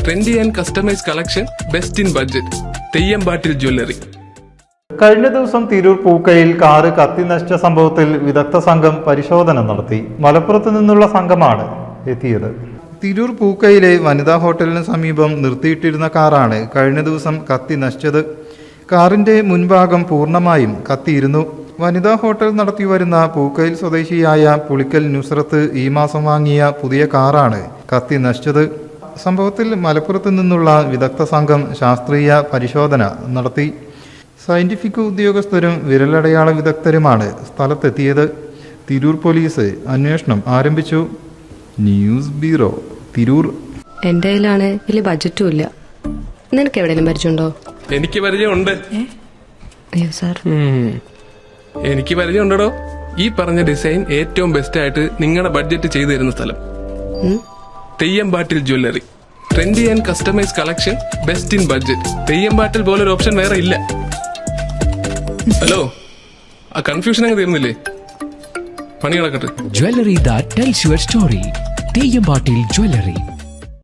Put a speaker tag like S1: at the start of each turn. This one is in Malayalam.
S1: Trendy and customise collection, best in budget. തെയ്യമ്പാട്ടിൽ jewellery.
S2: കഴിഞ്ഞ ദിവസം തിരൂർ പൂക്കയിൽ കാറ് കത്തി നശിച്ച സംഭവത്തിൽ വിദഗ്ധ സംഘം പരിശോധന നടത്തി. മലപ്പുറത്ത് നിന്നുള്ള സംഘമാണ് എത്തിയത്. തിരൂർ പൂക്കയിലെ വനിതാ ഹോട്ടലിന് സമീപം നിർത്തിയിട്ടിരുന്ന കാറാണ് കഴിഞ്ഞ ദിവസം കത്തി നശിച്ചത്. കാറിന്റെ മുൻഭാഗം പൂർണ്ണമായും കത്തിയിരുന്നു. വനിതാ ഹോട്ടൽ നടത്തി വരുന്ന പൂക്കയിൽ സ്വദേശിയായ പുളിക്കൽ നുസ്രത്ത് ഈ മാസം വാങ്ങിയ പുതിയ കാറാണ് കത്തി നശിച്ചത്. സംഭവത്തിൽ മലപ്പുറത്ത് നിന്നുള്ള വിദഗ്ധ സംഘം ശാസ്ത്രീയ പരിശോധന നടത്തി. സയന്റിഫിക് ഉദ്യോഗസ്ഥരും വിരലടയാള വിദഗ്ധരുമാണ് സ്ഥലത്തെത്തിയത്. തിരൂർ പോലീസ് അന്വേഷണം ആരംഭിച്ചു. News bureau, Tirur.
S3: എന്റെ കയ്യിലാണ് വലിയ ബഡ്ജറ്റും ഇല്ല. നിനക്ക് എവിടെയെങ്കിലും പരിചയമുണ്ടോ?
S1: എനിക്ക് പരിചയമുണ്ട്.
S3: അയ്യോ സാർ,
S1: എനിക്ക് പരിചയമുണ്ടോ. ഈ പറഞ്ഞ ഡിസൈൻ ഏറ്റവും ബെസ്റ്റ് ആയിട്ട് നിങ്ങളുടെ ബഡ്ജറ്റ് ചെയ്തു തരുന്ന സ്ഥലം Theyyampattil jewellery. Trendy and customise collection, best in budget. Theyyampattil പോലൊരു ഓപ്ഷൻ വേറെ ഇല്ല. ഹലോ, ആ കൺഫ്യൂഷൻ അങ്ങ് തീർന്നില്ലേ? പണി കിടക്കട്ടെ.
S4: Jewelry that tells your story. തെയ്യമ്പാട്ടിൽ jewellery.